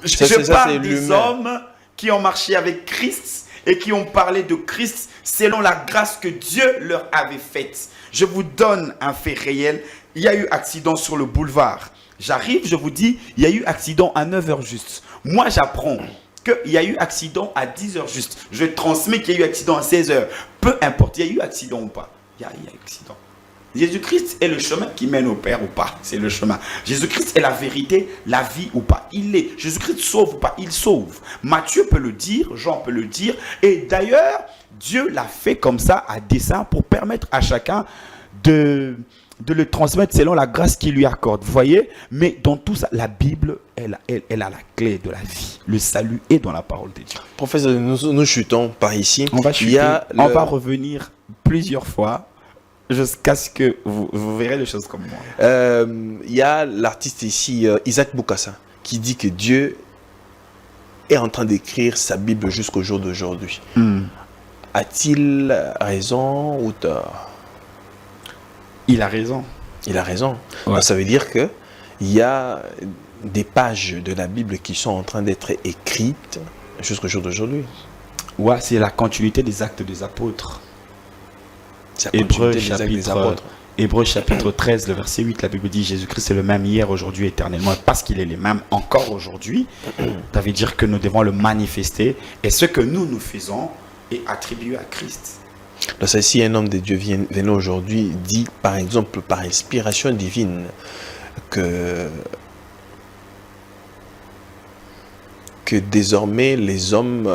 Je Ça, parle c'est des l'humain. hommes qui ont marché avec Christ et qui ont parlé de Christ selon la grâce que Dieu leur avait faite. Je vous donne un fait réel. Il y a eu accident sur le boulevard. J'arrive, je vous dis, il y a eu accident à 9h juste. Moi, j'apprends qu'il y a eu accident à 10h juste. Je transmets qu'il y a eu accident à 16h. Peu importe, il y a eu accident ou pas. Il y a eu accident. Jésus-Christ est le chemin qui mène au Père ou pas. C'est le chemin. Jésus-Christ est la vérité, la vie ou pas. Il l'est. Jésus-Christ sauve ou pas. Il sauve. Matthieu peut le dire, Jean peut le dire. Et d'ailleurs, Dieu l'a fait comme ça à dessein pour permettre à chacun de le transmettre selon la grâce qu'il lui accorde. Vous voyez? Mais dans tout ça, la Bible, elle a la clé de la vie. Le salut est dans la parole de Dieu. Professeur, nous chutons par ici. On va Il chuter, y a on le- va revenir plusieurs fois jusqu'à ce que vous verrez les choses comme moi. Il y a l'artiste ici, Isaac Boukassa, qui dit que Dieu est en train d'écrire sa Bible jusqu'au jour d'aujourd'hui. A-t-il raison ou tort? Il a raison. Il a raison. Ouais. Donc, ça veut dire que il y a des pages de la Bible qui sont en train d'être écrites jusqu'au jour d'aujourd'hui. Ouais, c'est la continuité des actes des apôtres. C'est la Hébreux continuité des actes des chapitre, apôtres. Hébreux chapitre 13, le verset 8, la Bible dit Jésus-Christ est le même hier, aujourd'hui, éternellement. Parce qu'il est le même encore aujourd'hui, ça veut dire que nous devons le manifester. Et ce que nous faisons est attribué à Christ. Donc, si un homme de Dieu venait aujourd'hui, dit par exemple par inspiration divine que désormais les hommes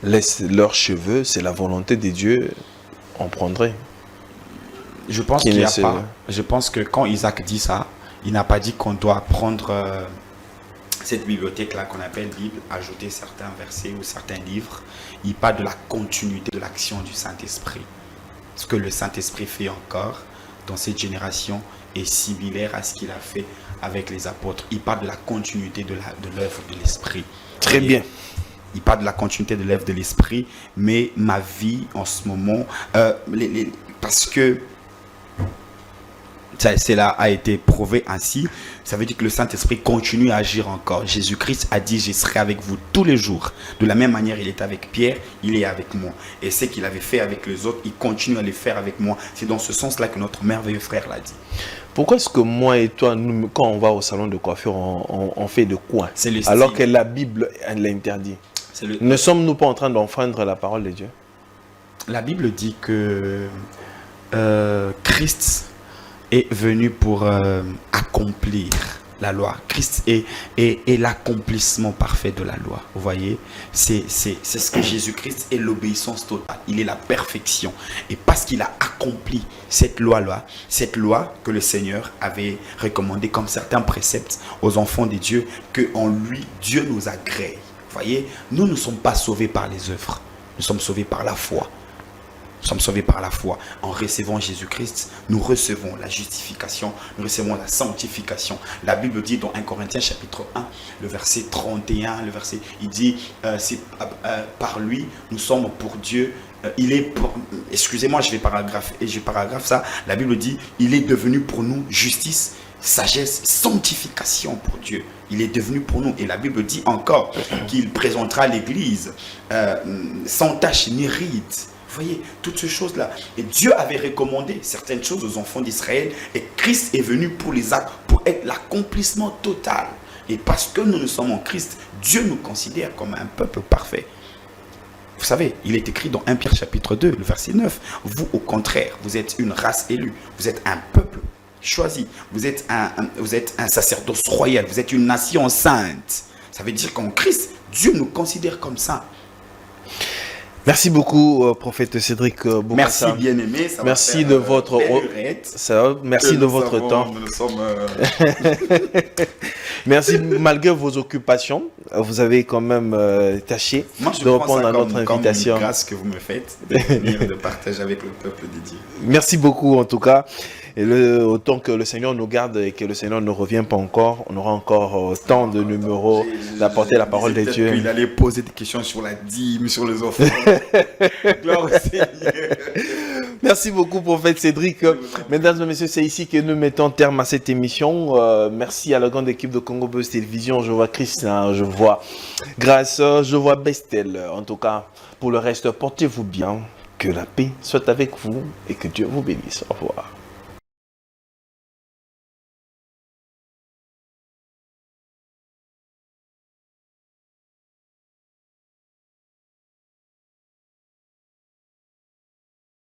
laissent leurs cheveux, c'est la volonté de Dieu, on prendrait. Je pense Qui qu'il n'y a laisse- pas. Je pense que quand Isaac dit ça, il n'a pas dit qu'on doit prendre cette bibliothèque-là qu'on appelle Bible, ajouter certains versets ou certains livres. Il parle de la continuité de l'action du Saint-Esprit. Ce que le Saint-Esprit fait encore dans cette génération est similaire à ce qu'il a fait avec les apôtres. Il parle de la continuité de l'œuvre de l'Esprit. Très Et bien. il parle de la continuité de l'œuvre de l'Esprit, mais ma vie en ce moment, parce que cela a été prouvé ainsi, ça veut dire que le Saint-Esprit continue à agir encore. Jésus-Christ a dit, je serai avec vous tous les jours. De la même manière, il est avec Pierre, il est avec moi. Et ce qu'il avait fait avec les autres, il continue à le faire avec moi. C'est dans ce sens-là que notre merveilleux frère l'a dit. Pourquoi est-ce que moi et toi, quand on va au salon de coiffure, on fait de quoi? C'est le Alors style. que la Bible elle l'interdit. C'est le- Ne sommes-nous pas en train d'enfreindre la parole de Dieu? La Bible dit que Christ est venu pour accomplir la loi. Christ est l'accomplissement parfait de la loi. Vous voyez, c'est ce que Jésus-Christ est, l'obéissance totale. Il est la perfection. Et parce qu'il a accompli cette loi-là, cette loi que le Seigneur avait recommandée comme certains préceptes aux enfants de Dieu, qu'en lui, Dieu nous agrée. Vous voyez, nous ne sommes pas sauvés par les œuvres. Nous sommes sauvés par la foi. Nous sommes sauvés par la foi. En recevant Jésus-Christ, nous recevons la justification, nous recevons la sanctification. La Bible dit dans 1 Corinthiens chapitre 1, le verset 31, il dit, par lui, nous sommes pour Dieu. Excusez-moi, je vais paragraphe ça. La Bible dit, il est devenu pour nous justice, sagesse, sanctification pour Dieu. Il est devenu pour nous. Et la Bible dit encore qu'il présentera l'Église sans tache ni ride. Vous voyez, toutes ces choses-là. Et Dieu avait recommandé certaines choses aux enfants d'Israël. Et Christ est venu pour les actes, pour être l'accomplissement total. Et parce que nous sommes en Christ, Dieu nous considère comme un peuple parfait. Vous savez, il est écrit dans 1 Pierre chapitre 2, le verset 9. Vous, au contraire, vous êtes une race élue. Vous êtes un peuple choisi. Vous êtes un sacerdoce royal. Vous êtes une nation sainte. Ça veut dire qu'en Christ, Dieu nous considère comme ça. Merci beaucoup, prophète Cédric Boukassa. Merci, bien-aimé. Merci de votre merci de votre temps. Merci, malgré vos occupations, vous avez quand même tâché de répondre à notre invitation. Comme une grâce que vous me faites de venir de partager avec le peuple de Dieu. Merci beaucoup en tout cas. Et autant que le Seigneur nous garde et que le Seigneur ne revient pas encore, on aura encore tant de numéros d'apporter la parole de Dieu. Il allait poser des questions sur la dîme, sur les offrandes. Gloire au Seigneur. Merci beaucoup, prophète Cédric. Mesdames et messieurs, c'est ici que nous mettons terme à cette émission. Merci à la grande équipe de Congo Buzz Télévision. Je vois Christian, je vois Grâce, je vois Bestel. En tout cas, pour le reste, portez-vous bien. Que la paix soit avec vous et que Dieu vous bénisse. Au revoir.